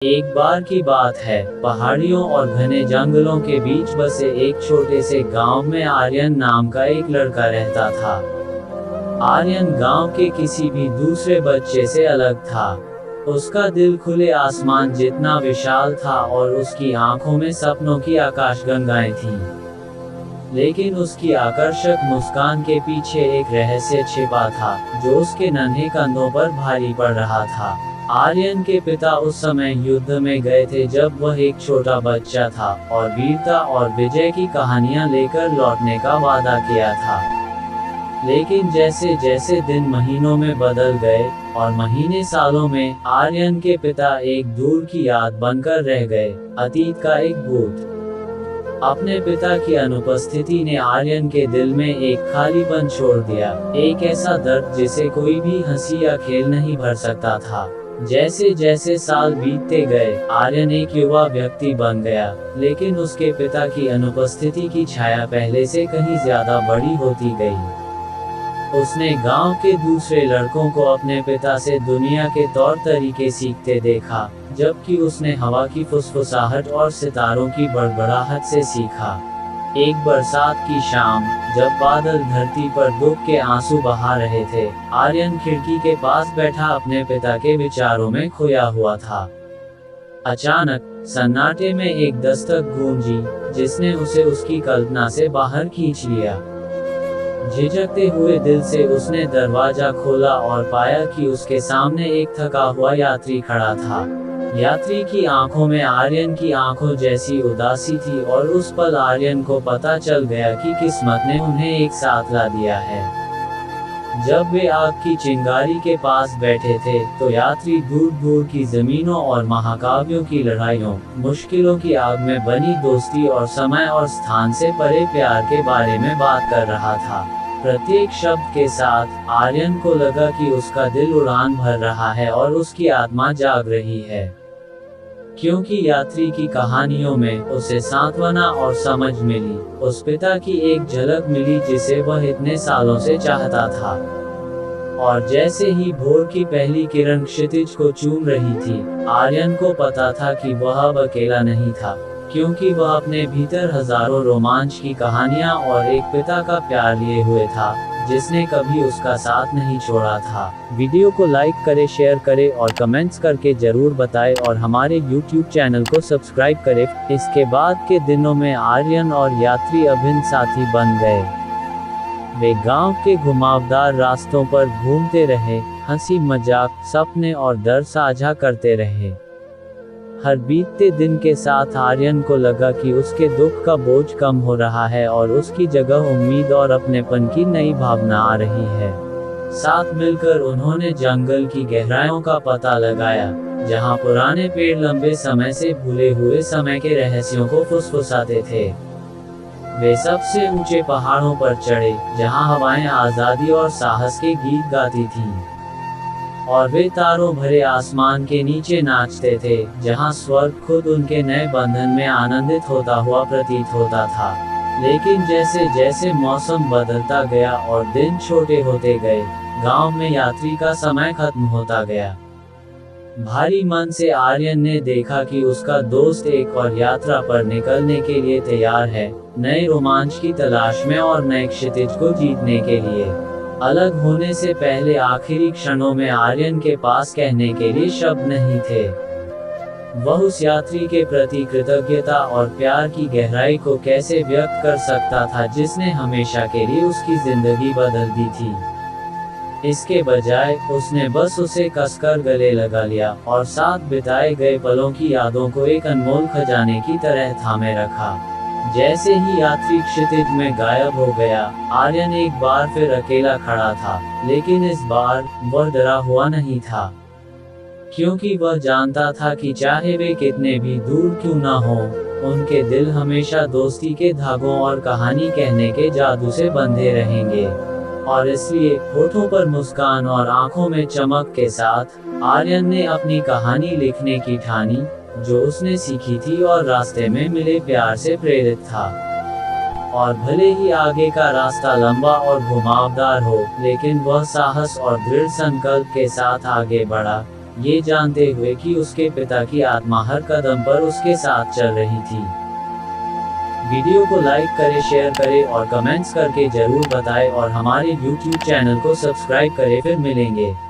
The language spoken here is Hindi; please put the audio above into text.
एक बार की बात है, पहाड़ियों और घने जंगलों के बीच बसे एक छोटे से गांव में आर्यन नाम का एक लड़का रहता था। आर्यन गांव के किसी भी दूसरे बच्चे से अलग था। उसका दिल खुले आसमान जितना विशाल था और उसकी आंखों में सपनों की आकाशगंगाएं थीं। लेकिन उसकी आकर्षक मुस्कान के पीछे एक रहस्य छिपा था, जो उसके नन्हे कंधों पर भारी पड़ रहा था। आर्यन के पिता उस समय युद्ध में गए थे जब वह एक छोटा बच्चा था और वीरता और विजय की कहानियां लेकर लौटने का वादा किया था। लेकिन जैसे जैसे दिन महीनों में बदल गए और महीने सालों में, आर्यन के पिता एक दूर की याद बनकर रह गए, अतीत का एक भूत। अपने पिता की अनुपस्थिति ने आर्यन के दिल में एक खालीपन छोड़ दिया, एक ऐसा दर्द जिसे कोई भी हंसी या खेल नहीं भर सकता था। जैसे जैसे साल बीतते गए, आर्यन एक युवा व्यक्ति बन गया, लेकिन उसके पिता की अनुपस्थिति की छाया पहले से कहीं ज्यादा बड़ी होती गई। उसने गांव के दूसरे लड़कों को अपने पिता से दुनिया के तौर तरीके सीखते देखा, जबकि उसने हवा की फुसफुसाहट और सितारों की बड़बड़ाहट से सीखा। एक बरसात की शाम, जब बादल धरती पर दुख के आंसू बहा रहे थे, आर्यन खिड़की के पास बैठा अपने पिता के विचारों में खोया हुआ था। अचानक सन्नाटे में एक दस्तक गूंजी, जिसने उसे उसकी कल्पना से बाहर खींच लिया। झिझकते हुए दिल से उसने दरवाजा खोला और पाया कि उसके सामने एक थका हुआ यात्री खड़ा था। यात्री की आंखों में आर्यन की आंखों जैसी उदासी थी और उस पल आर्यन को पता चल गया कि किस्मत ने उन्हें एक साथ ला दिया है। जब वे आग की चिंगारी के पास बैठे थे, तो यात्री दूर दूर की जमीनों और महाकाव्यों की लड़ाइयों, मुश्किलों की आग में बनी दोस्ती और समय और स्थान से परे प्यार के बारे में बात कर रहा था। प्रत्येक शब्द के साथ आर्यन को लगा कि उसका दिल उड़ान भर रहा है और उसकी आत्मा जाग रही है, क्योंकि यात्री की कहानियों में उसे सांत्वना और समझ मिली। उस पिता की एक झलक मिली जिसे वह इतने सालों से चाहता था। और जैसे ही भोर की पहली किरण क्षितिज को चूम रही थी, आर्यन को पता था कि वह अब अकेला नहीं था, क्योंकि वह अपने भीतर हजारों रोमांच की कहानियां और एक पिता का प्यार लिए हुए था, जिसने कभी उसका साथ नहीं छोड़ा था। वीडियो को लाइक करें, शेयर करें और कमेंट्स करके जरूर बताएं और हमारे YouTube चैनल को सब्सक्राइब करें। इसके बाद के दिनों में आर्यन और यात्री अभिन्न साथी बन गए। वे गांव के घुमावदार रास्तों पर घूमते रहे, हंसी मजाक, सपने और डर साझा करते रहे। हर बीतते दिन के साथ आर्यन को लगा कि उसके दुख का बोझ कम हो रहा है और उसकी जगह उम्मीद और अपनेपन की नई भावना आ रही है। साथ मिलकर उन्होंने जंगल की गहराइयों का पता लगाया, जहां पुराने पेड़ लंबे समय से भूले हुए समय के रहस्यों को फुसफुसाते थे। वे सबसे ऊंचे पहाड़ों पर चढ़े, जहां हवाएं आजादी और साहस के गीत गाती थीं। और वे तारों भरे आसमान के नीचे नाचते थे, जहां स्वर्ग खुद उनके नए बंधन में आनंदित होता हुआ प्रतीत होता था। लेकिन जैसे जैसे मौसम बदलता गया और दिन छोटे होते गए, गांव में यात्री का समय खत्म होता गया। भारी मन से आर्यन ने देखा कि उसका दोस्त एक और यात्रा पर निकलने के लिए तैयार है, नए रोमांच की तलाश में और नए क्षितिज को जीतने के लिए। अलग होने से पहले आखिरी क्षणों में आर्यन के पास कहने के लिए शब्द नहीं थे। वह उस यात्री के प्रति कृतज्ञता और प्यार की गहराई को कैसे व्यक्त कर सकता था, जिसने हमेशा के लिए उसकी जिंदगी बदल दी थी। इसके बजाय उसने बस उसे कसकर गले लगा लिया और साथ बिताए गए पलों की यादों को एक अनमोल खजाने की तरह थामे रखा। जैसे ही यात्री क्षितिज में गायब हो गया, आर्यन एक बार फिर अकेला खड़ा था, लेकिन इस बार वह डरा हुआ नहीं था, क्योंकि वह जानता था कि चाहे वे कितने भी दूर क्यों ना हो, उनके दिल हमेशा दोस्ती के धागों और कहानी कहने के जादू से बंधे रहेंगे। और इसलिए होठों पर मुस्कान और आंखों में चमक के साथ आर्यन ने अपनी कहानी लिखने की ठानी, जो उसने सीखी थी और रास्ते में मिले प्यार से प्रेरित था। और भले ही आगे का रास्ता लंबा और घुमावदार हो, लेकिन वह साहस और दृढ़ संकल्प के साथ आगे बढ़ा, ये जानते हुए कि उसके पिता की आत्मा हर कदम पर उसके साथ चल रही थी। वीडियो को लाइक करें, शेयर करें और कमेंट्स करके जरूर बताएं और हमारे YouTube चैनल को सब्सक्राइब करें। फिर मिलेंगे।